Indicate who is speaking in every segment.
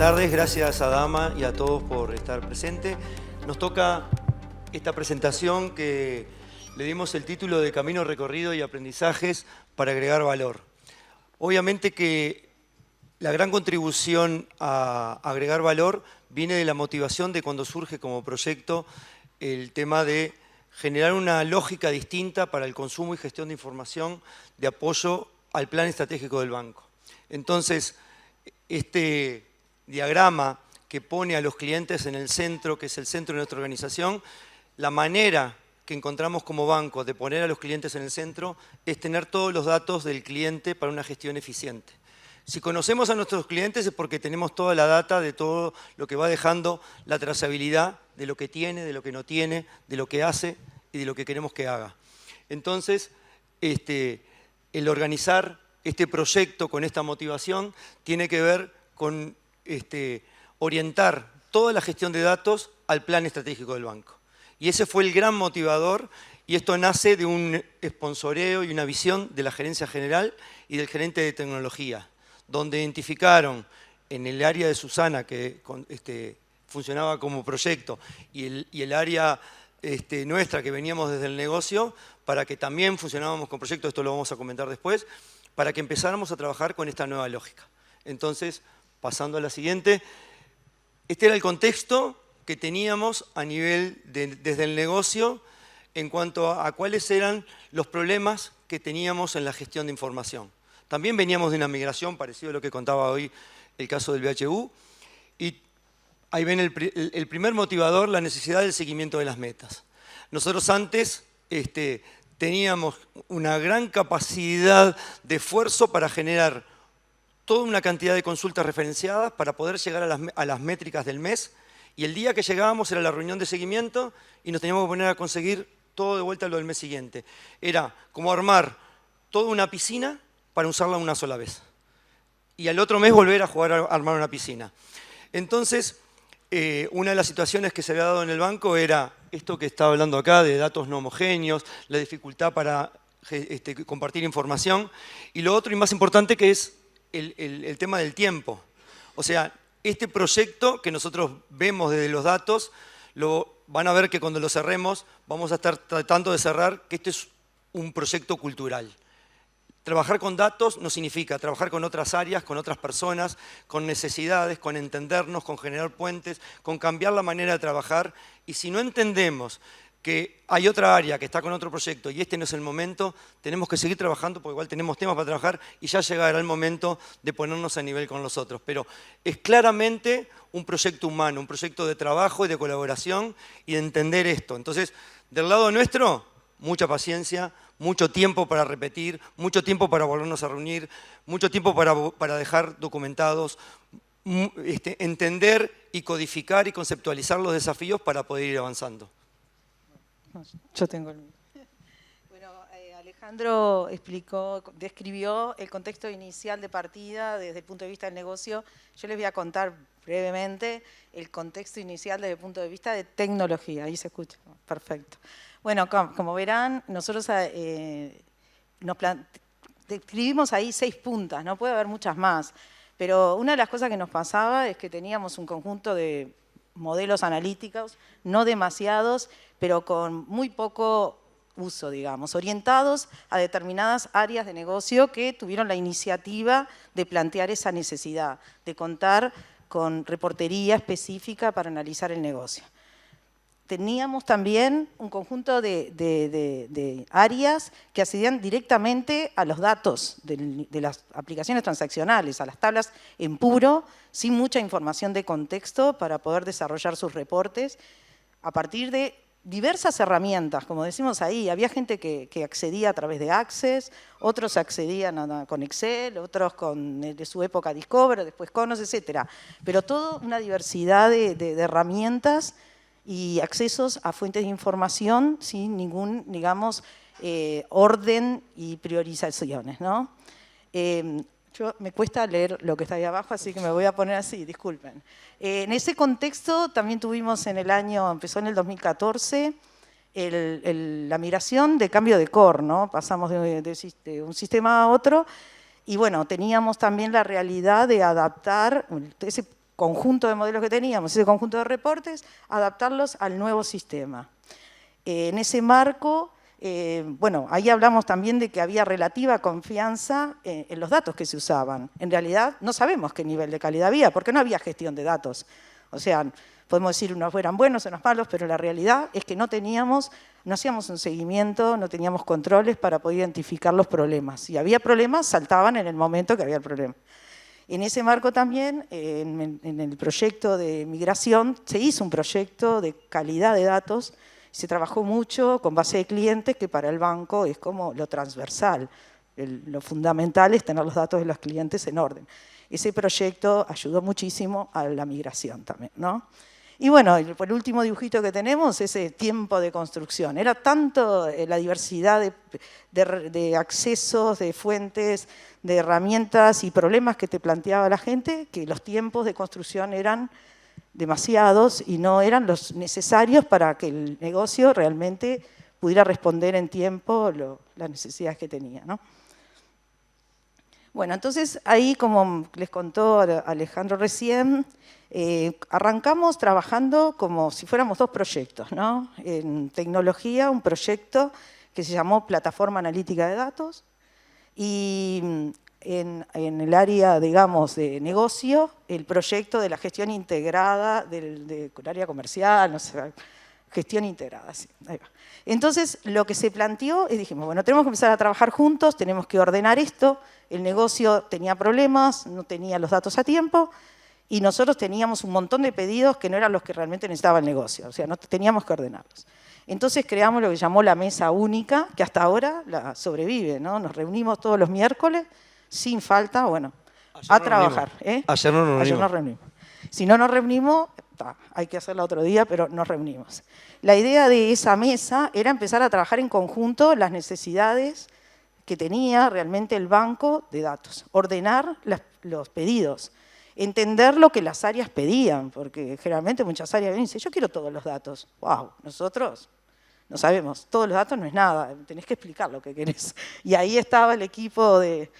Speaker 1: tardes, gracias a Dama y a todos por estar presentes. Nos toca esta presentación que le dimos el título de Camino recorrido y aprendizajes para agregar valor. Obviamente que la gran contribución a agregar valor viene de la motivación de cuando surge como proyecto el tema de generar una lógica distinta para el consumo y gestión de información de apoyo al plan estratégico del banco. Entonces, este diagrama que pone a los clientes en el centro, que es el centro de nuestra organización, la manera que encontramos como banco de poner a los clientes en el centro es tener todos los datos del cliente para una gestión eficiente. Si conocemos a nuestros clientes es porque tenemos toda la data de todo lo que va dejando la trazabilidad de lo que tiene, de lo que no tiene, de lo que hace y de lo que queremos que haga. Entonces, el organizar este proyecto con esta motivación tiene que ver con orientar toda la gestión de datos al plan estratégico del banco. Y ese fue el gran motivador, y esto nace de un sponsoreo y una visión de la gerencia general y del gerente de tecnología, donde identificaron en el área de Susana, que funcionaba como proyecto, y el área nuestra, que veníamos desde el negocio, para que también funcionábamos con proyectos, esto lo vamos a comentar después, para que empezáramos a trabajar con esta nueva lógica. Entonces, pasando a la siguiente, este era el contexto que teníamos a nivel desde el negocio en cuanto a cuáles eran los problemas que teníamos en la gestión de información. También veníamos de una migración, parecido a lo que contaba hoy el caso del BHU, y ahí ven el primer motivador, la necesidad del seguimiento de las metas. Nosotros antes teníamos una gran capacidad de esfuerzo para generar toda una cantidad de consultas referenciadas para poder llegar a las métricas del mes, y el día que llegábamos era la reunión de seguimiento y nos teníamos que poner a conseguir todo de vuelta lo del mes siguiente. Era como armar toda una piscina para usarla una sola vez. Y al otro mes volver a jugar a armar una piscina. Entonces, una de las situaciones que se había dado en el banco era esto que estaba hablando acá, de datos no homogéneos, la dificultad para compartir información, y lo otro y más importante que es el tema del tiempo. O sea, este proyecto que nosotros vemos desde los datos, van a ver que cuando lo cerremos vamos a estar tratando de cerrar que este es un proyecto cultural. Trabajar con datos no significa trabajar con otras áreas, con otras personas, con necesidades, con entendernos, con generar puentes, con cambiar la manera de trabajar. Y si no entendemos que hay otra área que está con otro proyecto y este no es el momento, tenemos que seguir trabajando porque igual tenemos temas para trabajar y ya llegará el momento de ponernos a nivel con los otros. Pero es claramente un proyecto humano, un proyecto de trabajo y de colaboración y de entender esto. Entonces, del lado nuestro, mucha paciencia, mucho tiempo para repetir, mucho tiempo para volvernos a reunir, mucho tiempo para dejar documentados, entender y codificar y conceptualizar los desafíos para poder ir avanzando.
Speaker 2: Yo tengo el mío. Bueno, Alejandro describió el contexto inicial de partida desde el punto de vista del negocio. Yo les voy a contar brevemente el contexto inicial desde el punto de vista de tecnología. Ahí se escucha, perfecto. Bueno, como verán, nosotros describimos ahí 6 puntas, no puede haber muchas más, pero una de las cosas que nos pasaba es que teníamos un conjunto de modelos analíticos, no demasiados, pero con muy poco uso, digamos, orientados a determinadas áreas de negocio que tuvieron la iniciativa de plantear esa necesidad, de contar con reportería específica para analizar el negocio. Teníamos también un conjunto de áreas que accedían directamente a los datos de las aplicaciones transaccionales, a las tablas en puro, sin mucha información de contexto para poder desarrollar sus reportes a partir de diversas herramientas, como decimos ahí. Había gente que accedía a través de Access, otros accedían con Excel, otros de su época Discover, después Conos, etc. Pero toda una diversidad de herramientas y accesos a fuentes de información sin ningún, digamos, orden y priorizaciones, ¿no? Me cuesta leer lo que está ahí abajo, así que me voy a poner así, disculpen. En ese contexto también tuvimos empezó en el 2014, la migración de cambio de core, ¿no? Pasamos de un sistema a otro y bueno, teníamos también la realidad de adaptar ese conjunto de modelos que teníamos, ese conjunto de reportes, adaptarlos al nuevo sistema. En ese marco, bueno, ahí hablamos también de que había relativa confianza en los datos que se usaban. En realidad no sabemos qué nivel de calidad había, porque no había gestión de datos. O sea, podemos decir unos eran buenos, unos malos, pero la realidad es que no hacíamos un seguimiento, no teníamos controles para poder identificar los problemas. Si había problemas, saltaban en el momento que había el problema. En ese marco también, en el proyecto de migración, se hizo un proyecto de calidad de datos. Se trabajó mucho con base de clientes, que para el banco es como lo transversal. Lo fundamental es tener los datos de los clientes en orden. Ese proyecto ayudó muchísimo a la migración también, ¿no? Y bueno, el último dibujito que tenemos es ese tiempo de construcción. Era tanto la diversidad de accesos, de fuentes, de herramientas y problemas que te planteaba la gente, que los tiempos de construcción eran demasiados y no eran los necesarios para que el negocio realmente pudiera responder en tiempo las necesidades que tenía, ¿no? Bueno, entonces ahí, como les contó Alejandro recién, arrancamos trabajando como si fuéramos dos proyectos, ¿no? En tecnología, un proyecto que se llamó Plataforma Analítica de Datos, y en el área, digamos, de negocio, el proyecto de la gestión integrada del área comercial, no sé, gestión integrada, sí, ahí va. Entonces, lo que se planteó es, dijimos, bueno, tenemos que empezar a trabajar juntos, tenemos que ordenar esto, el negocio tenía problemas, no tenía los datos a tiempo, y nosotros teníamos un montón de pedidos que no eran los que realmente necesitaba el negocio, o sea, no teníamos que ordenarlos. Entonces creamos lo que llamó la mesa única, que hasta ahora la sobrevive, ¿no? Nos reunimos todos los miércoles, sin falta, bueno, a trabajar.
Speaker 1: Ayer no nos
Speaker 2: reunimos. Si no nos reunimos, hay que hacerlo otro día, pero nos reunimos. La idea de esa mesa era empezar a trabajar en conjunto las necesidades que tenía realmente el banco de datos, ordenar los pedidos, entender lo que las áreas pedían, porque generalmente muchas áreas vienen y dicen, yo quiero todos los datos. ¡Wow! Nosotros no sabemos, todos los datos no es nada, tenés que explicar lo que querés. Y ahí estaba el equipo de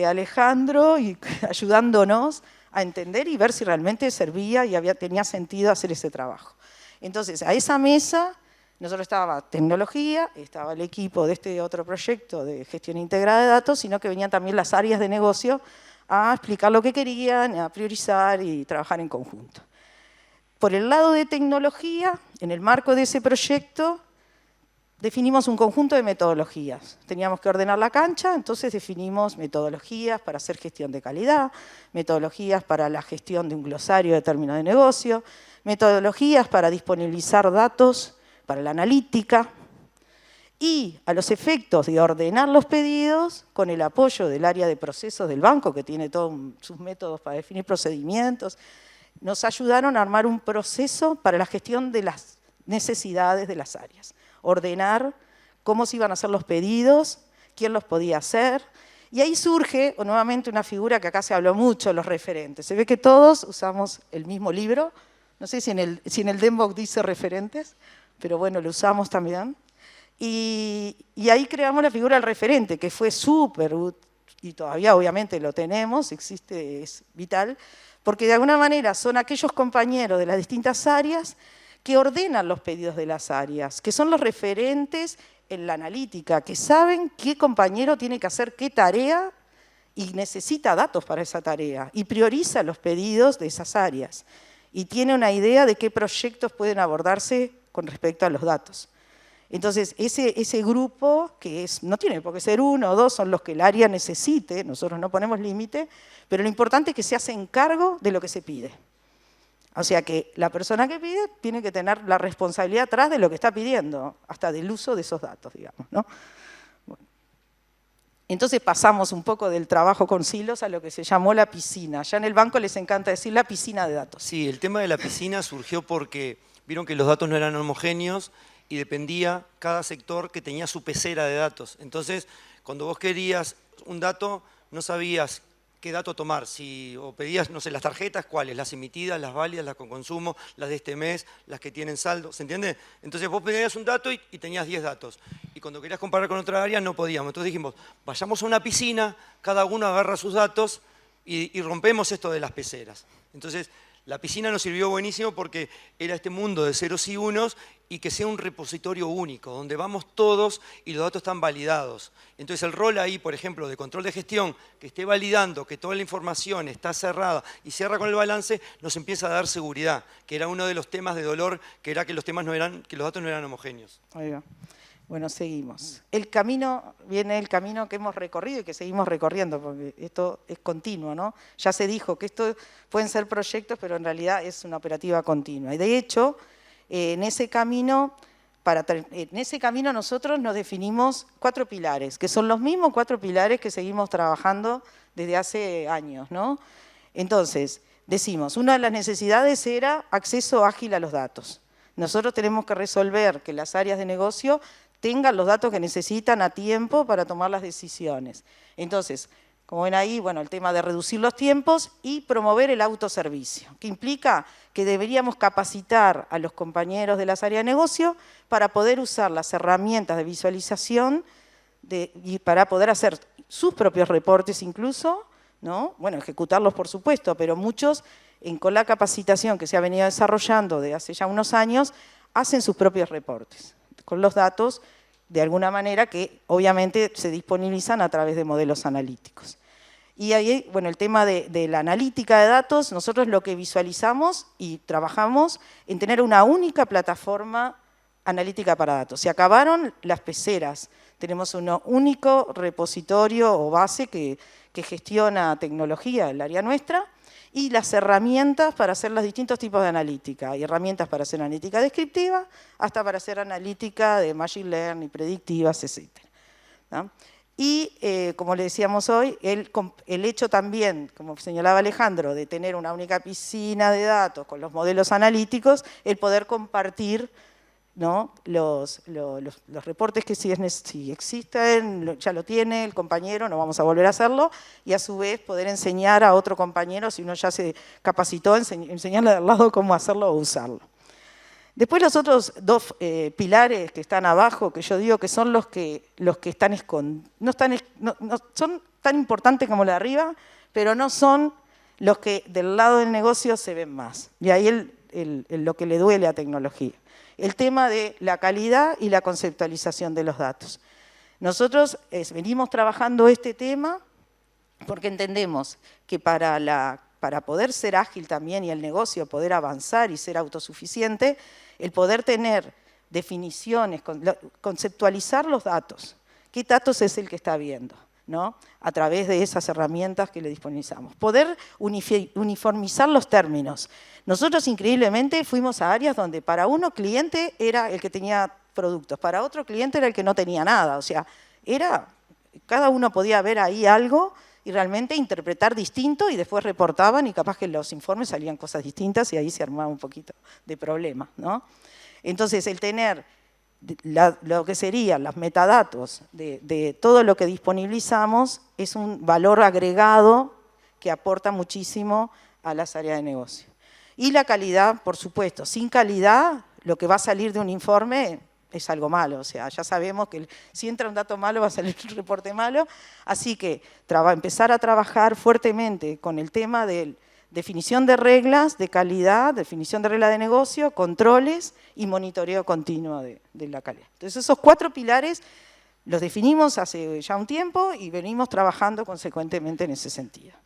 Speaker 2: Alejandro y ayudándonos a entender y ver si realmente servía y tenía sentido hacer ese trabajo. Entonces, a esa mesa, nosotros estaba tecnología, estaba el equipo de este otro proyecto de gestión integrada de datos, sino que venían también las áreas de negocio a explicar lo que querían, a priorizar y trabajar en conjunto. Por el lado de tecnología, en el marco de ese proyecto, definimos un conjunto de metodologías. Teníamos que ordenar la cancha, entonces definimos metodologías para hacer gestión de calidad, metodologías para la gestión de un glosario de términos de negocio, metodologías para disponibilizar datos para la analítica, y a los efectos de ordenar los pedidos, con el apoyo del área de procesos del banco, que tiene todos sus métodos para definir procedimientos, nos ayudaron a armar un proceso para la gestión de las necesidades de las áreas. Ordenar cómo se iban a hacer los pedidos, quién los podía hacer. Y ahí surge nuevamente una figura que acá se habló mucho, los referentes. Se ve que todos usamos el mismo libro. No sé si en el Demboc dice referentes, pero bueno, lo usamos también. Y ahí creamos la figura del referente, que fue súper útil, y todavía obviamente lo tenemos, existe, es vital, porque de alguna manera son aquellos compañeros de las distintas áreas que ordenan los pedidos de las áreas, que son los referentes en la analítica, que saben qué compañero tiene que hacer qué tarea y necesita datos para esa tarea, y prioriza los pedidos de esas áreas, y tiene una idea de qué proyectos pueden abordarse con respecto a los datos. Entonces, ese grupo, que no tiene por qué ser uno o dos, son los que el área necesite, nosotros no ponemos límite, pero lo importante es que se hacen cargo de lo que se pide. O sea que la persona que pide tiene que tener la responsabilidad atrás de lo que está pidiendo, hasta del uso de esos datos, digamos, ¿no? Bueno. Entonces pasamos un poco del trabajo con silos a lo que se llamó la piscina. Ya en el banco les encanta decir la piscina de datos.
Speaker 1: Sí, el tema de la piscina surgió porque vieron que los datos no eran homogéneos y dependía cada sector que tenía su pecera de datos. Entonces, cuando vos querías un dato, no sabías qué dato tomar. O pedías, no sé, las tarjetas, ¿cuáles? Las emitidas, las válidas, las con consumo, las de este mes, las que tienen saldo, ¿se entiende? Entonces vos pedías un dato y tenías 10 datos. Y cuando querías comparar con otra área no podíamos. Entonces dijimos, vayamos a una piscina, cada uno agarra sus datos y rompemos esto de las peceras. Entonces, La piscina nos sirvió buenísimo porque era este mundo de ceros y unos y que sea un repositorio único, donde vamos todos y los datos están validados. Entonces el rol ahí, por ejemplo, de control de gestión, que esté validando que toda la información está cerrada y cierra con el balance, nos empieza a dar seguridad, que era uno de los temas de dolor, que era que los datos no eran homogéneos.
Speaker 2: Ahí va. Bueno, seguimos. El camino, viene el camino que hemos recorrido y que seguimos recorriendo, porque esto es continuo, ¿no? Ya se dijo que esto pueden ser proyectos, pero en realidad es una operativa continua. Y de hecho, en ese camino nosotros nos definimos 4 pilares, que son los mismos 4 pilares que seguimos trabajando desde hace años, ¿no? Entonces, decimos, una de las necesidades era acceso ágil a los datos. Nosotros tenemos que resolver que las áreas de negocio tengan los datos que necesitan a tiempo para tomar las decisiones. Entonces, como ven ahí, bueno, el tema de reducir los tiempos y promover el autoservicio, que implica que deberíamos capacitar a los compañeros de las áreas de negocio para poder usar las herramientas de visualización y para poder hacer sus propios reportes incluso, ¿no? Bueno, ejecutarlos por supuesto, pero muchos, con la capacitación que se ha venido desarrollando de hace ya unos años, hacen sus propios reportes, con los datos de alguna manera que obviamente se disponibilizan a través de modelos analíticos. Y ahí, bueno, el tema de la analítica de datos, nosotros lo que visualizamos y trabajamos en tener una única plataforma analítica para datos. Se acabaron las peceras, tenemos un único repositorio o base que gestiona tecnología, el área nuestra, y las herramientas para hacer los distintos tipos de analítica. Hay herramientas para hacer analítica descriptiva, hasta para hacer analítica de machine learning, predictivas, etc. ¿No? Y como le decíamos hoy, el hecho también, como señalaba Alejandro, de tener una única piscina de datos con los modelos analíticos, el poder compartir, ¿no? los reportes que si existen, ya lo tiene el compañero, no vamos a volver a hacerlo, y a su vez poder enseñar a otro compañero, si uno ya se capacitó, enseñarle al lado cómo hacerlo o usarlo. Después los otros 2 pilares que están abajo, que yo digo que son los que están escondidos, no son tan importantes como los de arriba, pero no son los que del lado del negocio se ven más. Y ahí lo que le duele a tecnología. El tema de la calidad y la conceptualización de los datos. Nosotros venimos trabajando este tema porque entendemos que para poder ser ágil también y el negocio poder avanzar y ser autosuficiente, el poder tener definiciones, conceptualizar los datos. ¿Qué datos es el que está viendo? ¿No? A través de esas herramientas que le disponibilizamos. Poder uniformizar los términos. Nosotros increíblemente fuimos a áreas donde para uno cliente era el que tenía productos, para otro cliente era el que no tenía nada. O sea, cada uno podía ver ahí algo y realmente interpretar distinto y después reportaban y capaz que en los informes salían cosas distintas y ahí se armaba un poquito de problema, ¿no? Entonces, el tener lo que serían los metadatos de todo lo que disponibilizamos es un valor agregado que aporta muchísimo a las áreas de negocio. Y la calidad, por supuesto, sin calidad lo que va a salir de un informe es algo malo, o sea, ya sabemos que si entra un dato malo va a salir un reporte malo, así que empezar a trabajar fuertemente con el tema de definición de reglas de calidad, definición de reglas de negocio, controles y monitoreo continuo de la calidad. Entonces esos 4 pilares los definimos hace ya un tiempo y venimos trabajando consecuentemente en ese sentido.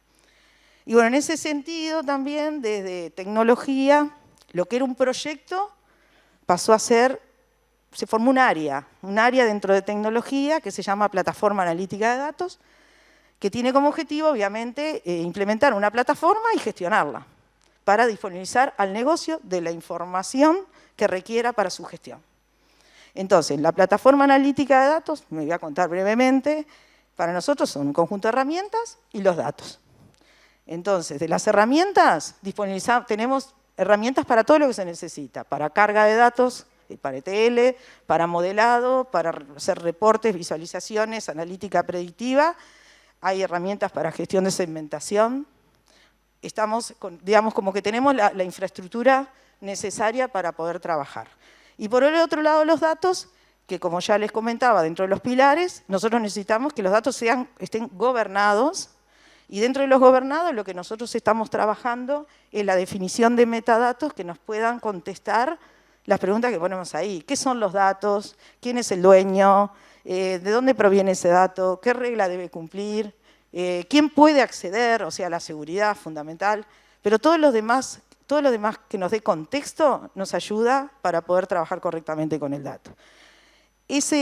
Speaker 2: Y bueno, en ese sentido también desde tecnología, lo que era un proyecto pasó a ser, se formó un área dentro de tecnología que se llama Plataforma Analítica de Datos, que tiene como objetivo, obviamente, implementar una plataforma y gestionarla para disponibilizar al negocio de la información que requiera para su gestión. Entonces, la plataforma analítica de datos, me voy a contar brevemente, para nosotros son un conjunto de herramientas y los datos. Entonces, de las herramientas, tenemos herramientas para todo lo que se necesita, para carga de datos, para ETL, para modelado, para hacer reportes, visualizaciones, analítica predictiva. Hay herramientas para gestión de segmentación. Estamos, digamos, como que tenemos la infraestructura necesaria para poder trabajar. Y por el otro lado, los datos, que como ya les comentaba, dentro de los pilares, nosotros necesitamos que los datos estén gobernados Y dentro de los gobernados lo que nosotros estamos trabajando es la definición de metadatos que nos puedan contestar las preguntas que ponemos ahí. ¿Qué son los datos? ¿Quién es el dueño? ¿De dónde proviene ese dato? ¿Qué regla debe cumplir? ¿Quién puede acceder? O sea, la seguridad fundamental. Pero todo lo demás que nos dé contexto nos ayuda para poder trabajar correctamente con el dato. Esa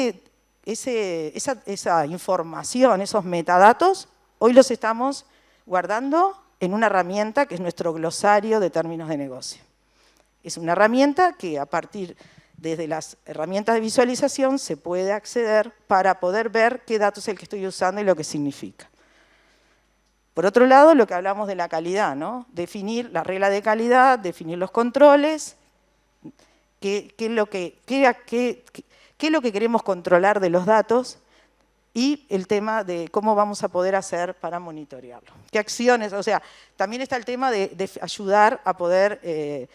Speaker 2: información, esos metadatos, hoy los estamos guardando en una herramienta que es nuestro glosario de términos de negocio. Es una herramienta que desde las herramientas de visualización se puede acceder para poder ver qué dato es el que estoy usando y lo que significa. Por otro lado, lo que hablamos de la calidad, ¿no? Definir la regla de calidad, definir los controles, qué es lo que queremos controlar de los datos y el tema de cómo vamos a poder hacer para monitorearlo. ¿Qué acciones? O sea, también está el tema de ayudar a poder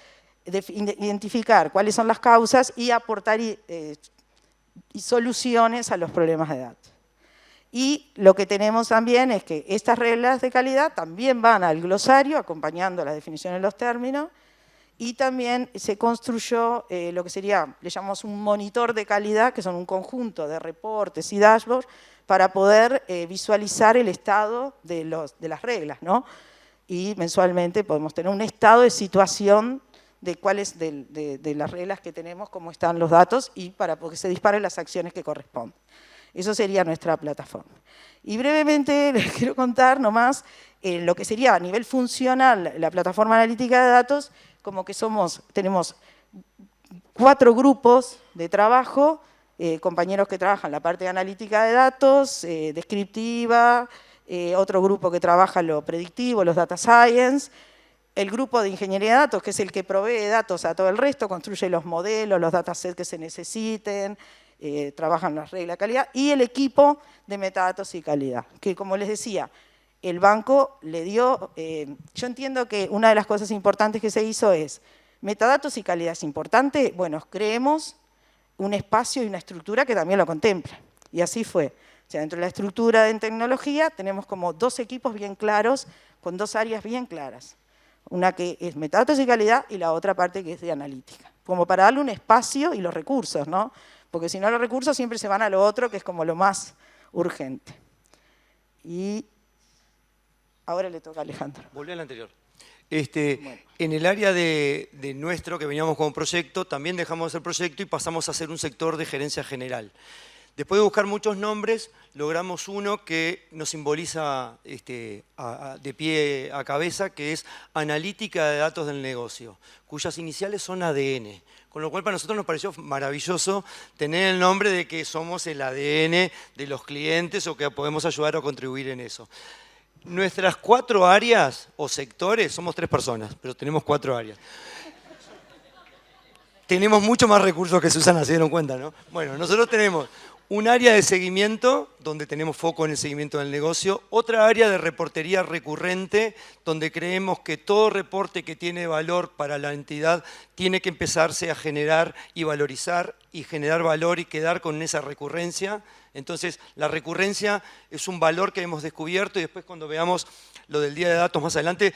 Speaker 2: identificar cuáles son las causas y aportar soluciones a los problemas de datos. Y lo que tenemos también es que estas reglas de calidad también van al glosario, acompañando la definición de los términos, y también se construyó lo que sería, le llamamos un monitor de calidad, que son un conjunto de reportes y dashboards, para poder visualizar el estado de las reglas, ¿no? Y mensualmente podemos tener un estado de situación de cuáles de las reglas que tenemos, cómo están los datos, y para que se disparen las acciones que corresponden. Eso sería nuestra plataforma. Y brevemente les quiero contar nomás lo que sería a nivel funcional la plataforma analítica de datos, como que tenemos 4 grupos de trabajo, compañeros que trabajan la parte de analítica de datos, descriptiva, otro grupo que trabaja lo predictivo, los data science, el grupo de ingeniería de datos, que es el que provee datos a todo el resto, construye los modelos, los datasets que se necesiten, trabajan las reglas de calidad, y el equipo de metadatos y calidad, que como les decía, el banco le dio, yo entiendo que una de las cosas importantes que se hizo es, metadatos y calidad es importante, bueno, creemos un espacio y una estructura que también lo contempla, y así fue. O sea, dentro de la estructura en tecnología tenemos como 2 equipos bien claros, con 2 áreas bien claras. Una que es metadatos y calidad y la otra parte que es de analítica, como para darle un espacio y los recursos, ¿no? Porque si no los recursos siempre se van a lo otro, que es como lo más urgente. Y ahora le toca a Alejandro.
Speaker 1: Volví al anterior. Bueno. En el área de nuestro, que veníamos como proyecto, también dejamos de ser proyecto y pasamos a ser un sector de gerencia general. Después de buscar muchos nombres, logramos uno que nos simboliza de pie a cabeza, que es Analítica de Datos del Negocio, cuyas iniciales son ADN. Con lo cual para nosotros nos pareció maravilloso tener el nombre de que somos el ADN de los clientes o que podemos ayudar o contribuir en eso. Nuestras 4 áreas o sectores, somos 3 personas, pero tenemos 4 áreas. Tenemos mucho más recursos que Susana, se dieron cuenta, ¿no? Bueno, nosotros tenemos un área de seguimiento, donde tenemos foco en el seguimiento del negocio, otra área de reportería recurrente, donde creemos que todo reporte que tiene valor para la entidad tiene que empezarse a generar y valorizar y generar valor y quedar con esa recurrencia. Entonces, la recurrencia es un valor que hemos descubierto y después cuando veamos lo del Día de Datos más adelante,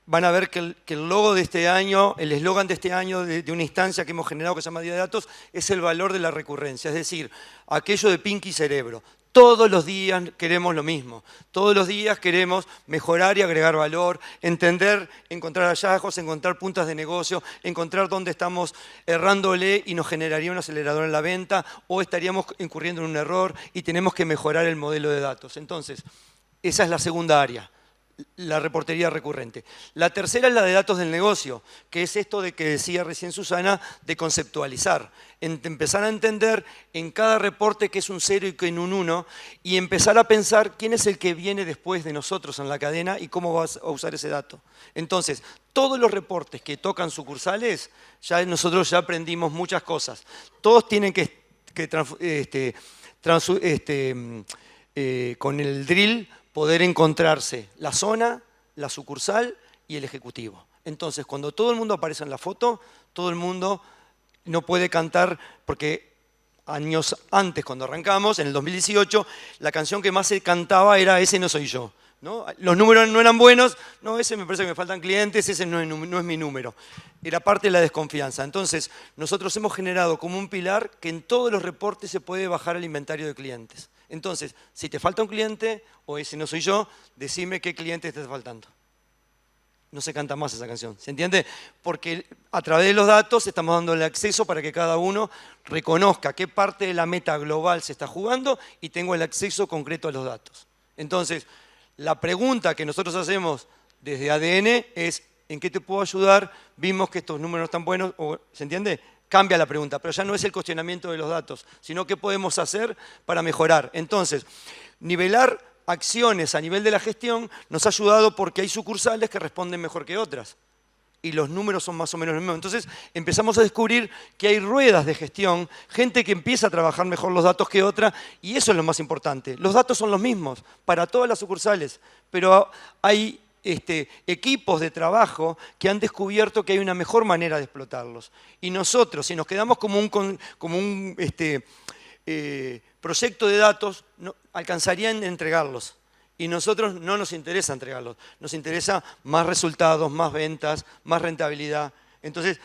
Speaker 1: van a ver que el logo de este año, el eslogan de este año de una instancia que hemos generado que se llama Día de Datos, es el valor de la recurrencia, es decir, aquello de Pinky Cerebro. Todos los días queremos lo mismo, todos los días queremos mejorar y agregar valor, entender, encontrar hallazgos, encontrar puntas de negocio, encontrar dónde estamos errándole y nos generaría un acelerador en la venta o estaríamos incurriendo en un error y tenemos que mejorar el modelo de datos. Entonces, esa es la segunda área, la reportería recurrente. La tercera es la de datos del negocio, que es esto de que decía recién Susana, de conceptualizar, empezar a entender en cada reporte que es un 0 y que en un 1, y empezar a pensar quién es el que viene después de nosotros en la cadena y cómo vas a usar ese dato. Entonces, todos los reportes que tocan sucursales, nosotros ya aprendimos muchas cosas. Todos tienen con el drill poder encontrarse la zona, la sucursal y el ejecutivo. Entonces, cuando todo el mundo aparece en la foto, todo el mundo no puede cantar, porque años antes, cuando arrancamos, en el 2018, la canción que más se cantaba era Ese no soy yo. ¿no? Los números no eran buenos, no, ese me parece que me faltan clientes, ese no es mi número. Era parte de la desconfianza. Entonces, nosotros hemos generado como un pilar que en todos los reportes se puede bajar el inventario de clientes. Entonces, si te falta un cliente, o ese no soy yo, decime qué cliente te está faltando. No se canta más esa canción, ¿se entiende? Porque a través de los datos estamos dando el acceso para que cada uno reconozca qué parte de la meta global se está jugando y tengo el acceso concreto a los datos. Entonces, la pregunta que nosotros hacemos desde ADN es ¿en qué te puedo ayudar? Vimos que estos números están buenos, ¿se entiende? Cambia la pregunta, pero ya no es el cuestionamiento de los datos, sino qué podemos hacer para mejorar. Entonces, nivelar acciones a nivel de la gestión nos ha ayudado porque hay sucursales que responden mejor que otras y los números son más o menos los mismos. Entonces empezamos a descubrir que hay ruedas de gestión, gente que empieza a trabajar mejor los datos que otra y eso es lo más importante. Los datos son los mismos para todas las sucursales, pero hay equipos de trabajo que han descubierto que hay una mejor manera de explotarlos. Y nosotros, si nos quedamos como un proyecto de datos, no, alcanzarían entregarlos. Y nosotros no nos interesa entregarlos. Nos interesa más resultados, más ventas, más rentabilidad. Entonces,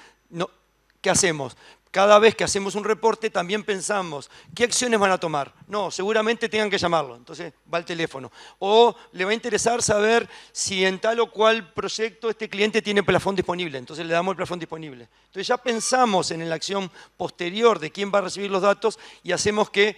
Speaker 1: ¿qué hacemos? Cada vez que hacemos un reporte también pensamos, ¿qué acciones van a tomar? No, seguramente tengan que llamarlo, entonces va el teléfono. O le va a interesar saber si en tal o cual proyecto este cliente tiene plafón disponible, entonces le damos el plafón disponible. Entonces ya pensamos en la acción posterior de quién va a recibir los datos y hacemos que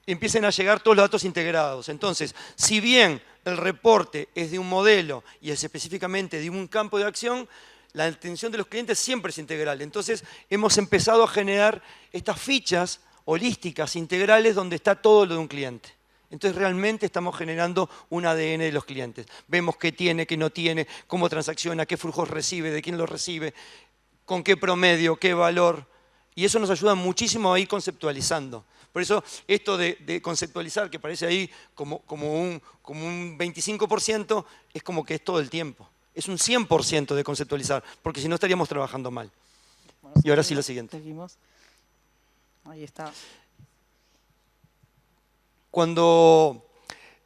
Speaker 1: empiecen a llegar todos los datos integrados. Entonces, si bien el reporte es de un modelo y es específicamente de un campo de acción, la atención de los clientes siempre es integral. Entonces, hemos empezado a generar estas fichas holísticas, integrales, donde está todo lo de un cliente. Entonces, realmente estamos generando un ADN de los clientes. Vemos qué tiene, qué no tiene, cómo transacciona, qué flujos recibe, de quién los recibe, con qué promedio, qué valor. Y eso nos ayuda muchísimo a ir conceptualizando. Por eso, esto de conceptualizar, que parece ahí como un 25%, es como que es todo el tiempo. Es un 100% de conceptualizar, porque si no estaríamos trabajando mal. Bueno, y ahora sí lo siguiente.
Speaker 2: Seguimos. Ahí está.
Speaker 1: Cuando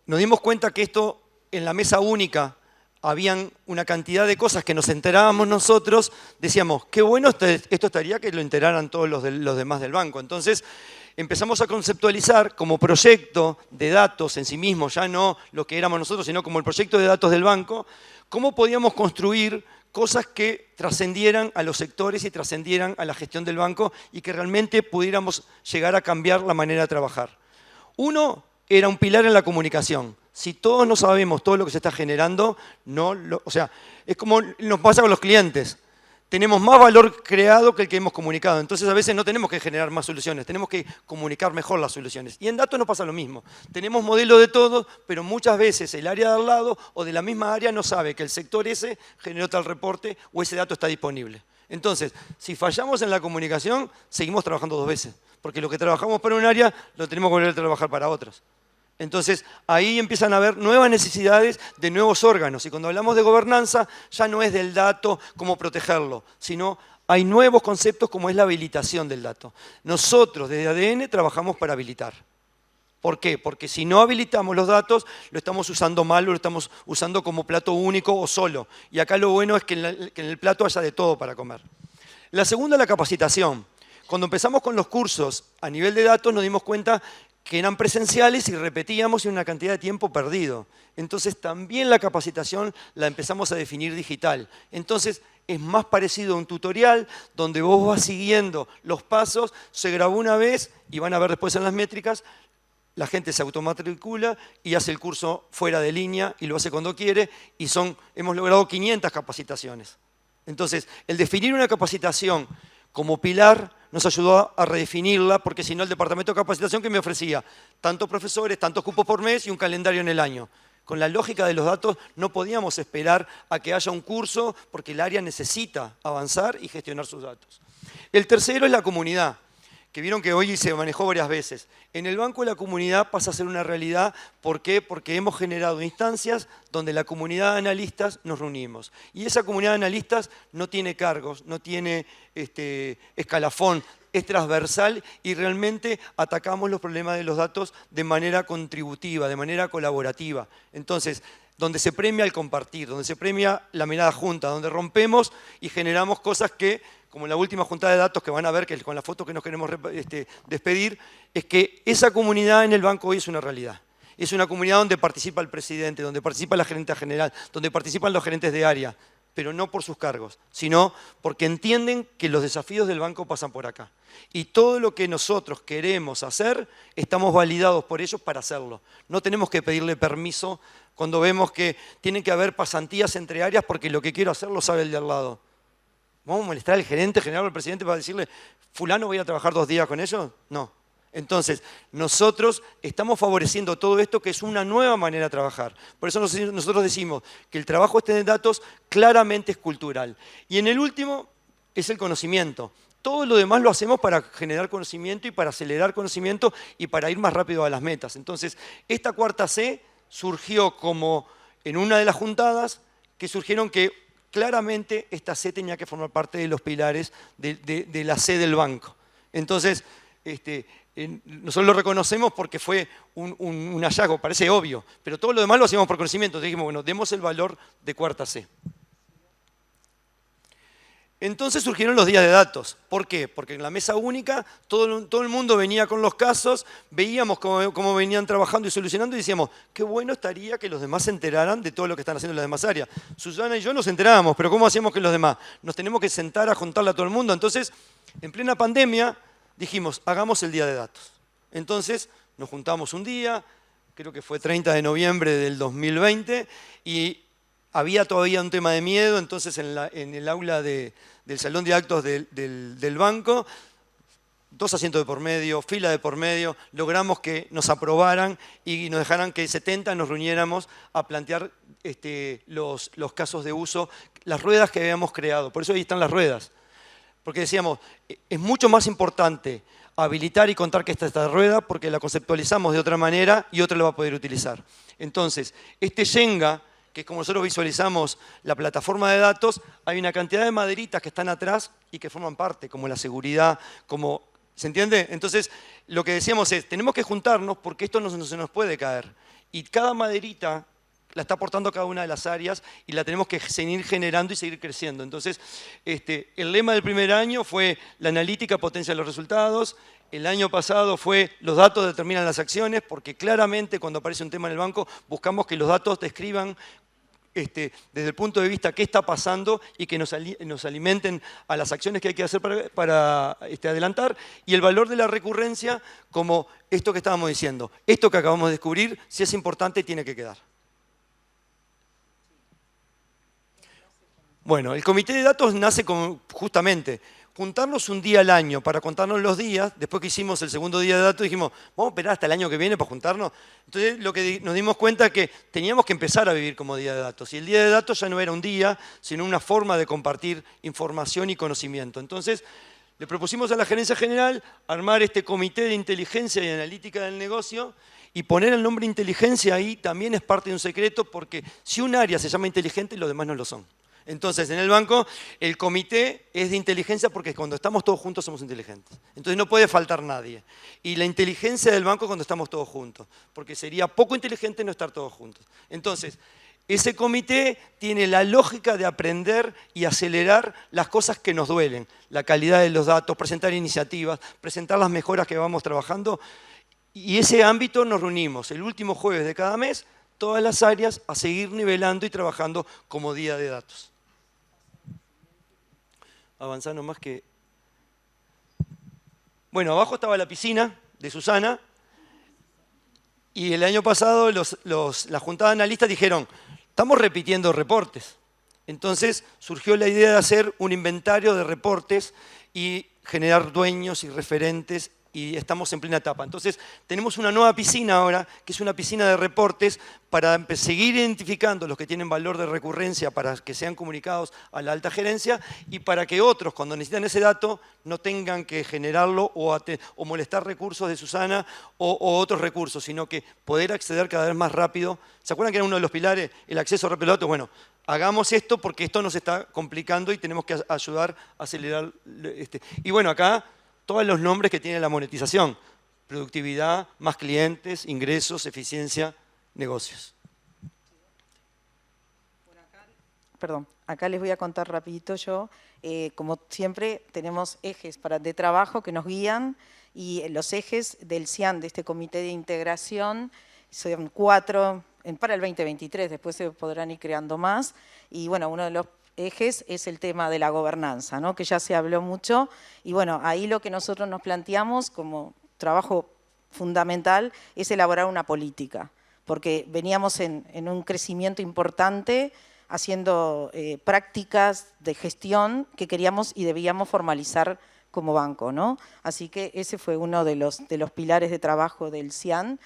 Speaker 1: nos dimos cuenta que esto en la mesa única habían una cantidad de cosas que nos enterábamos nosotros, decíamos, qué bueno esto estaría que lo enteraran todos los demás del banco. Entonces empezamos a conceptualizar como proyecto de datos en sí mismo, ya no lo que éramos nosotros, sino como el proyecto de datos del banco, cómo podíamos construir cosas que trascendieran a los sectores y trascendieran a la gestión del banco y que realmente pudiéramos llegar a cambiar la manera de trabajar. Uno era un pilar en la comunicación. Si todos no sabemos todo lo que se está generando, o sea, es como nos pasa con los clientes. Tenemos más valor creado que el que hemos comunicado. Entonces, a veces no tenemos que generar más soluciones, tenemos que comunicar mejor las soluciones. Y en datos nos pasa lo mismo. Tenemos modelo de todos, pero muchas veces el área de al lado o de la misma área no sabe que el sector ese generó tal reporte o ese dato está disponible. Entonces, si fallamos en la comunicación, seguimos trabajando dos veces. Porque lo que trabajamos para un área, lo tenemos que volver a trabajar para otros. Entonces, ahí empiezan a haber nuevas necesidades de nuevos órganos. Y cuando hablamos de gobernanza, ya no es del dato cómo protegerlo, sino hay nuevos conceptos como es la habilitación del dato. Nosotros, desde ADN, trabajamos para habilitar. ¿Por qué? Porque si no habilitamos los datos, lo estamos usando mal o lo estamos usando como plato único o solo. Y acá lo bueno es que en el plato haya de todo para comer. La segunda, la capacitación. Cuando empezamos con los cursos a nivel de datos, nos dimos cuenta que eran presenciales y repetíamos en una cantidad de tiempo perdido. Entonces también la capacitación la empezamos a definir digital. Entonces es más parecido a un tutorial donde vos vas siguiendo los pasos, se grabó una vez y van a ver después en las métricas, la gente se automatricula y hace el curso fuera de línea y lo hace cuando quiere y hemos logrado 500 capacitaciones. Entonces el definir una capacitación como pilar nos ayudó a redefinirla, porque si no el departamento de capacitación que me ofrecía tantos profesores, tantos cupos por mes y un calendario en el año. Con la lógica de los datos no podíamos esperar a que haya un curso porque el área necesita avanzar y gestionar sus datos. El tercero es la comunidad, que vieron que hoy se manejó varias veces. En el banco la comunidad pasa a ser una realidad. ¿Por qué? Porque hemos generado instancias donde la comunidad de analistas nos reunimos. Y esa comunidad de analistas no tiene cargos, no tiene escalafón, es transversal y realmente atacamos los problemas de los datos de manera contributiva, de manera colaborativa. Entonces, donde se premia el compartir, donde se premia la mirada junta, donde rompemos y generamos cosas que, como en la última juntada de datos que van a ver, que con la foto que nos queremos despedir, es que esa comunidad en el banco hoy es una realidad. Es una comunidad donde participa el presidente, donde participa la gerente general, donde participan los gerentes de área, pero no por sus cargos, sino porque entienden que los desafíos del banco pasan por acá. Y todo lo que nosotros queremos hacer, estamos validados por ellos para hacerlo. No tenemos que pedirle permiso cuando vemos que tienen que haber pasantías entre áreas porque lo que quiero hacer lo sabe el de al lado. ¿Vamos a molestar al gerente general o al presidente para decirle, fulano, voy a trabajar 2 días con ellos? No. Entonces, nosotros estamos favoreciendo todo esto, que es una nueva manera de trabajar. Por eso nosotros decimos que el trabajo de datos claramente es cultural. Y en el último es el conocimiento. Todo lo demás lo hacemos para generar conocimiento y para acelerar conocimiento y para ir más rápido a las metas. Entonces, esta cuarta C surgió como en una de las juntadas que surgieron que claramente esta C tenía que formar parte de los pilares de la C del banco. Entonces, nosotros lo reconocemos porque fue un hallazgo, parece obvio, pero todo lo demás lo hacíamos por conocimiento. Entonces dijimos, bueno, demos el valor de cuarta C. Entonces surgieron los días de datos. ¿Por qué? Porque en la mesa única todo el mundo venía con los casos, veíamos cómo venían trabajando y solucionando y decíamos, qué bueno estaría que los demás se enteraran de todo lo que están haciendo en las demás áreas. Susana y yo nos enterábamos, pero ¿cómo hacíamos que los demás? Nos tenemos que sentar a juntarle a todo el mundo. Entonces, en plena pandemia, dijimos, hagamos el día de datos. Entonces, nos juntamos un día, creo que fue 30 de noviembre del 2020, y había todavía un tema de miedo, entonces en el aula del salón de actos del banco, 2 asientos de por medio, fila de por medio, logramos que nos aprobaran y nos dejaran que 70 nos reuniéramos a plantear los casos de uso, las ruedas que habíamos creado. Por eso ahí están las ruedas. Porque decíamos, es mucho más importante habilitar y contar que está esta rueda porque la conceptualizamos de otra manera y otro la va a poder utilizar. Entonces, este Shenga, que es como nosotros visualizamos la plataforma de datos, hay una cantidad de maderitas que están atrás y que forman parte, como la seguridad, como... ¿Se entiende? Entonces, lo que decíamos es, tenemos que juntarnos porque esto no se nos puede caer. Y cada maderita la está aportando cada una de las áreas y la tenemos que seguir generando y seguir creciendo. Entonces, el lema del primer año fue la analítica potencia los resultados. El año pasado fue los datos determinan las acciones, porque claramente cuando aparece un tema en el banco buscamos que los datos describan desde el punto de vista qué está pasando y que nos alimenten a las acciones que hay que hacer para adelantar, y el valor de la recurrencia como esto que estábamos diciendo. Esto que acabamos de descubrir, si es importante, tiene que quedar. Bueno, el comité de datos nace justamente juntarnos un día al año para contarnos los días. Después que hicimos el segundo día de datos dijimos, vamos a esperar hasta el año que viene para juntarnos. Entonces lo que nos dimos cuenta es que teníamos que empezar a vivir como día de datos. Y el día de datos ya no era un día, sino una forma de compartir información y conocimiento. Entonces le propusimos a la gerencia general armar este comité de inteligencia y analítica del negocio, y poner el nombre inteligencia ahí también es parte de un secreto, porque si un área se llama inteligente, los demás no lo son. Entonces, en el banco, el comité es de inteligencia porque cuando estamos todos juntos somos inteligentes. Entonces no puede faltar nadie. Y la inteligencia del banco es cuando estamos todos juntos, porque sería poco inteligente no estar todos juntos. Entonces, ese comité tiene la lógica de aprender y acelerar las cosas que nos duelen. La calidad de los datos, presentar iniciativas, presentar las mejoras que vamos trabajando. Y ese ámbito nos reunimos el último jueves de cada mes, todas las áreas, a seguir nivelando y trabajando como día de datos. Avanzar nomás que... Bueno, abajo estaba la piscina de Susana y el año pasado la juntada de analistas dijeron, estamos repitiendo reportes. Entonces surgió la idea de hacer un inventario de reportes y generar dueños y referentes, y estamos en plena etapa. Entonces tenemos una nueva piscina ahora, que es una piscina de reportes para seguir identificando los que tienen valor de recurrencia para que sean comunicados a la alta gerencia y para que otros, cuando necesitan ese dato, no tengan que generarlo o molestar recursos de Susana o otros recursos, sino que poder acceder cada vez más rápido. ¿Se acuerdan que era uno de los pilares el acceso rápido al dato? Bueno, hagamos esto porque esto nos está complicando y tenemos que ayudar a acelerar. Y bueno, acá todos los nombres que tiene la monetización: productividad, más clientes, ingresos, eficiencia, negocios.
Speaker 2: perdón, acá les voy a contar rapidito yo. Como siempre, tenemos ejes de trabajo que nos guían y los ejes del CIAN, de este Comité de Integración, son 4 para el 2023, después se podrán ir creando más. Y bueno, uno de los ejes es el tema de la gobernanza, ¿no? Que ya se habló mucho. Y bueno, ahí lo que nosotros nos planteamos como trabajo fundamental es elaborar una política, porque veníamos en un crecimiento importante, haciendo prácticas de gestión que queríamos y debíamos formalizar como banco, ¿no? Así que ese fue uno de los pilares de trabajo del CIAN.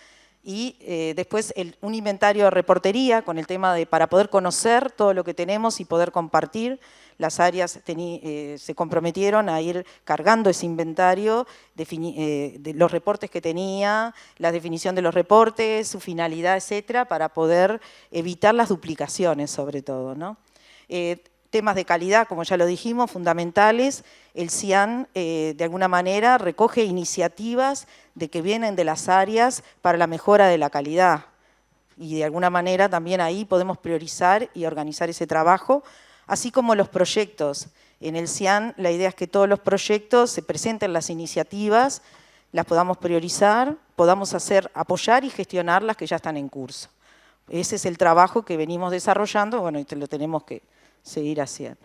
Speaker 2: Y después un inventario de reportería con el tema de para poder conocer todo lo que tenemos y poder compartir. Las áreas se comprometieron a ir cargando ese inventario de los reportes que tenía, la definición de los reportes, su finalidad, etcétera, para poder evitar las duplicaciones sobre todo, ¿no? Temas de calidad, como ya lo dijimos, fundamentales. El CIAN, de alguna manera, recoge iniciativas que vienen de las áreas para la mejora de la calidad. Y de alguna manera también ahí podemos priorizar y organizar ese trabajo, así como los proyectos. En el CIAN la idea es que todos los proyectos se presenten las iniciativas, las podamos priorizar, podamos apoyar y gestionar las que ya están en curso. Ese es el trabajo que venimos desarrollando, bueno, y lo tenemos que seguir haciendo.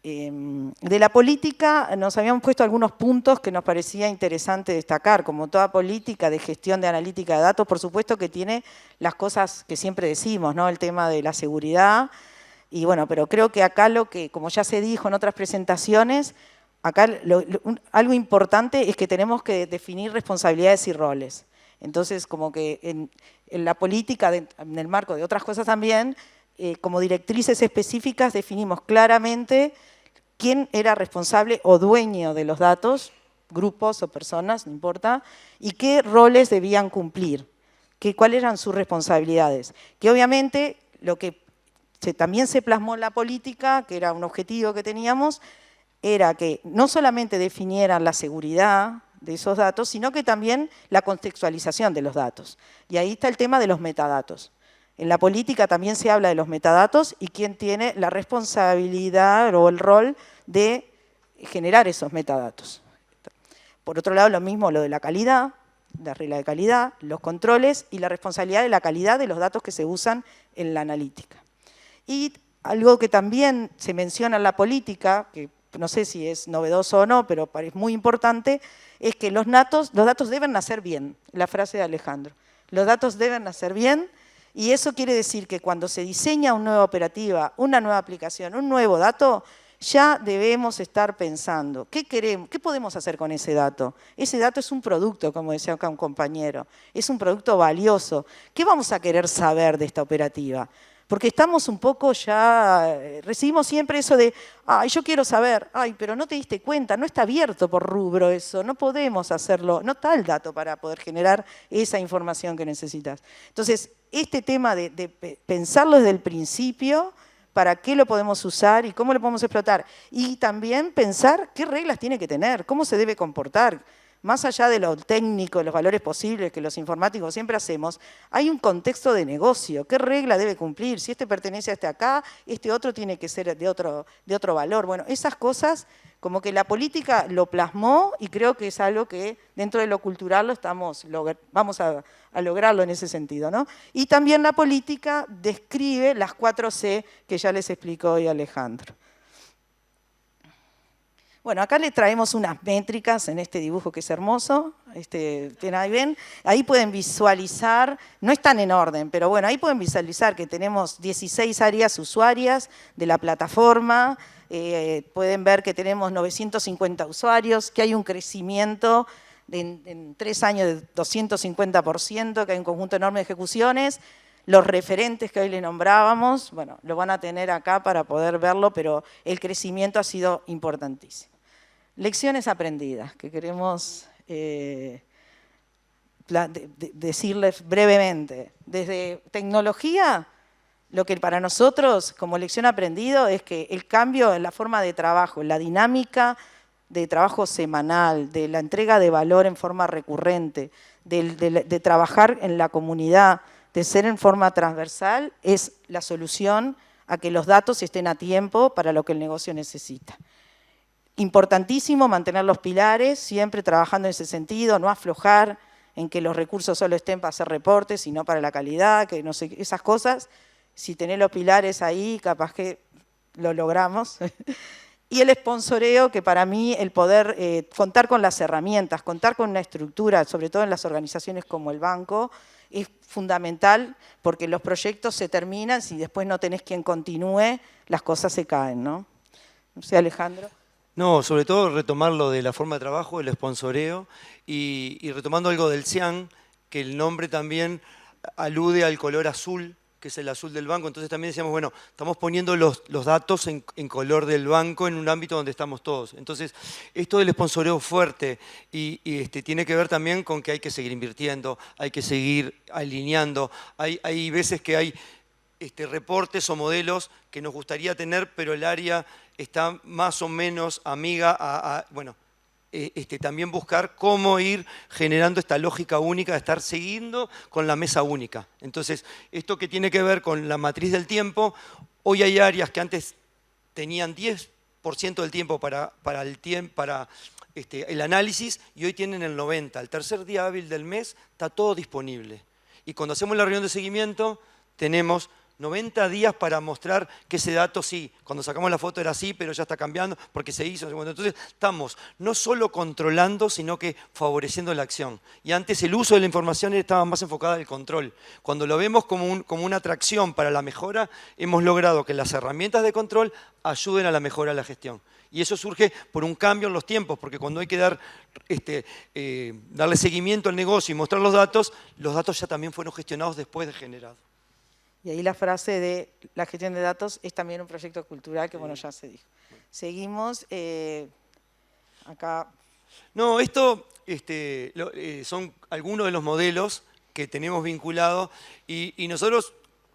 Speaker 2: De la política nos habíamos puesto algunos puntos que nos parecía interesante destacar, como toda política de gestión de analítica de datos, por supuesto que tiene las cosas que siempre decimos, ¿no? El tema de la seguridad, y bueno, pero creo que acá como ya se dijo en otras presentaciones, acá algo importante es que tenemos que definir responsabilidades y roles. Entonces, como que en la política, en el marco de otras cosas también, como directrices específicas definimos claramente quién era responsable o dueño de los datos, grupos o personas, no importa, y qué roles debían cumplir, cuáles eran sus responsabilidades. Que obviamente lo que también se plasmó en la política, que era un objetivo que teníamos, era que no solamente definieran la seguridad de esos datos, sino que también la contextualización de los datos. Y ahí está el tema de los metadatos. En la política también se habla de los metadatos y quién tiene la responsabilidad o el rol de generar esos metadatos. Por otro lado, lo mismo lo de la calidad, la regla de calidad, los controles y la responsabilidad de la calidad de los datos que se usan en la analítica. Y algo que también se menciona en la política, que no sé si es novedoso o no, pero es muy importante, es que los datos deben nacer bien, la frase de Alejandro. Los datos deben nacer bien. Y eso quiere decir que cuando se diseña una nueva operativa, una nueva aplicación, un nuevo dato, ya debemos estar pensando, ¿qué queremos? ¿Qué podemos hacer con ese dato? Ese dato es un producto, como decía acá un compañero, es un producto valioso. ¿Qué vamos a querer saber de esta operativa? Porque estamos un poco ya, recibimos siempre eso de, ay, yo quiero saber, ay, pero no te diste cuenta, no está abierto por rubro eso, no podemos hacerlo, no está el dato para poder generar esa información que necesitas. Entonces, este tema de pensarlo desde el principio, para qué lo podemos usar y cómo lo podemos explotar. Y también pensar qué reglas tiene que tener, cómo se debe comportar. Más allá de lo técnico, los valores posibles que los informáticos siempre hacemos, hay un contexto de negocio. ¿Qué regla debe cumplir? Si este pertenece a este acá, este otro tiene que ser de otro valor. Bueno, esas cosas como que la política lo plasmó y creo que es algo que dentro de lo cultural vamos a lograrlo en ese sentido, ¿no? Y también la política describe las 4C que ya les explicó hoy Alejandro. Bueno, acá les traemos unas métricas en este dibujo que es hermoso. Ahí ven, ahí pueden visualizar, no están en orden, pero bueno, ahí pueden visualizar que tenemos 16 áreas usuarias de la plataforma. Pueden ver que tenemos 950 usuarios, que hay un crecimiento en 3 años de 250%, que hay un conjunto enorme de ejecuciones. Los referentes que hoy les nombrábamos, bueno, lo van a tener acá para poder verlo, pero el crecimiento ha sido importantísimo. Lecciones aprendidas, que queremos decirles brevemente. Desde tecnología, lo que para nosotros como lección aprendido es que el cambio en la forma de trabajo, en la dinámica de trabajo semanal, de la entrega de valor en forma recurrente, de trabajar en la comunidad, de ser en forma transversal, es la solución a que los datos estén a tiempo para lo que el negocio necesita. Importantísimo mantener los pilares, siempre trabajando en ese sentido, no aflojar en que los recursos solo estén para hacer reportes, sino para la calidad, que no sé, esas cosas. Si tenés los pilares ahí, capaz que lo logramos. Y el sponsoreo, que para mí el poder contar con las herramientas, contar con una estructura, sobre todo en las organizaciones como el banco, es fundamental porque los proyectos se terminan, si después no tenés quien continúe, las cosas se caen, ¿no? No sé, Alejandro.
Speaker 1: No, sobre todo retomar lo de la forma de trabajo, el sponsoreo y retomando algo del cian, que el nombre también alude al color azul, que es el azul del banco. Entonces también decíamos, bueno, estamos poniendo los datos en color del banco en un ámbito donde estamos todos. Entonces, esto del sponsoreo fuerte y tiene que ver también con que hay que seguir invirtiendo, hay que seguir alineando. Hay veces que hay reportes o modelos que nos gustaría tener, pero el área está más o menos amiga bueno, también buscar cómo ir generando esta lógica única de estar siguiendo con la mesa única. Entonces, esto que tiene que ver con la matriz del tiempo, hoy hay áreas que antes tenían 10% del tiempo para el análisis y hoy tienen el 90%. El tercer día hábil del mes está todo disponible. Y cuando hacemos la reunión de seguimiento, tenemos 90 días para mostrar que ese dato sí, cuando sacamos la foto era así, pero ya está cambiando porque se hizo. Entonces estamos no solo controlando, sino que favoreciendo la acción. Y antes el uso de la información estaba más enfocada al control. Cuando lo vemos como una atracción para la mejora, hemos logrado que las herramientas de control ayuden a la mejora de la gestión. Y eso surge por un cambio en los tiempos, porque cuando hay que darle seguimiento al negocio y mostrar los datos ya también fueron gestionados después de generado.
Speaker 2: Y ahí la frase de la gestión de datos es también un proyecto cultural que, bueno, ya se dijo. Seguimos acá.
Speaker 1: No, esto son algunos de los modelos que tenemos vinculados y nosotros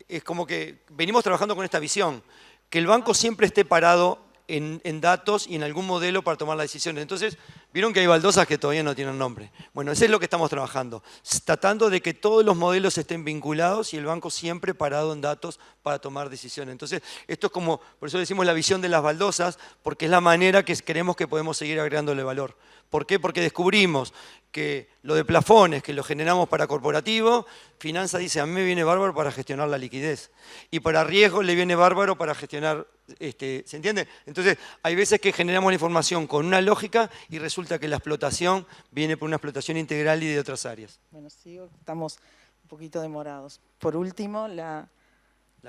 Speaker 1: es como que venimos trabajando con esta visión, que el banco siempre esté parado en datos y en algún modelo para tomar las decisiones. Entonces, vieron que hay baldosas que todavía no tienen nombre. Bueno, eso es lo que estamos trabajando, tratando de que todos los modelos estén vinculados y el banco siempre parado en datos para tomar decisiones. Entonces, esto es como, por eso decimos la visión de las baldosas, porque es la manera que queremos que podemos seguir agregándole valor. ¿Por qué? Porque descubrimos que lo de plafones, que lo generamos para corporativo, Finanza dice, a mí me viene bárbaro para gestionar la liquidez. Y para riesgo le viene bárbaro para gestionar, ¿se entiende? Entonces, hay veces que generamos la información con una lógica y resulta que la explotación viene por una explotación integral y de otras áreas.
Speaker 2: Bueno, sigo, estamos un poquito demorados. Por último, la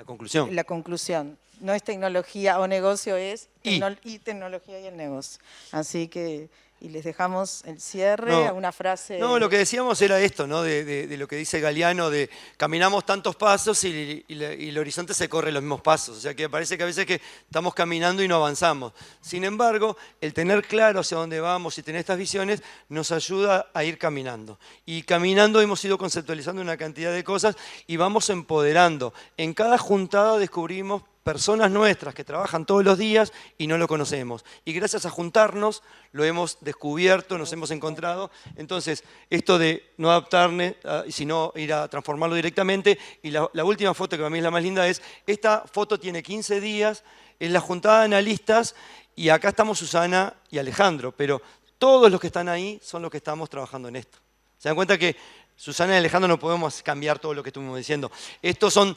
Speaker 1: conclusión.
Speaker 2: La conclusión. No es tecnología o negocio, es
Speaker 1: y
Speaker 2: tecnología y el negocio. Así que, y les dejamos el cierre, una frase.
Speaker 1: No, lo que decíamos era esto, ¿no? De lo que dice Galeano, de caminamos tantos pasos y el horizonte se corre los mismos pasos. O sea que parece que a veces que estamos caminando y no avanzamos. Sin embargo, el tener claro hacia dónde vamos y tener estas visiones nos ayuda a ir caminando. Y caminando hemos ido conceptualizando una cantidad de cosas y vamos empoderando. En cada juntada descubrimos personas nuestras que trabajan todos los días y no lo conocemos. Y gracias a juntarnos lo hemos descubierto, nos hemos encontrado. Entonces, esto de no adaptarnos, sino ir a transformarlo directamente. Y la última foto, que para mí es la más linda, es esta foto tiene 15 días, es la juntada de analistas y acá estamos Susana y Alejandro, pero todos los que están ahí son los que estamos trabajando en esto. ¿Se dan cuenta que Susana y Alejandro no podemos cambiar todo lo que estuvimos diciendo? Estos son...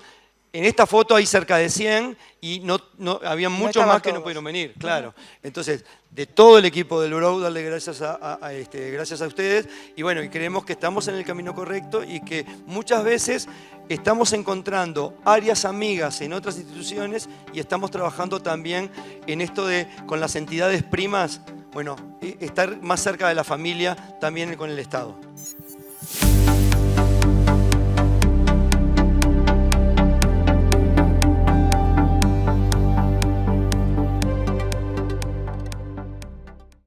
Speaker 1: En esta foto hay cerca de 100 y había muchos más que no pudieron venir, claro. Entonces, de todo el equipo del Bureau, darle gracias gracias a ustedes. Y bueno, y creemos que estamos en el camino correcto y que muchas veces estamos encontrando áreas amigas en otras instituciones y estamos trabajando también en esto de, con las entidades primas, bueno, estar más cerca de la familia también con el Estado.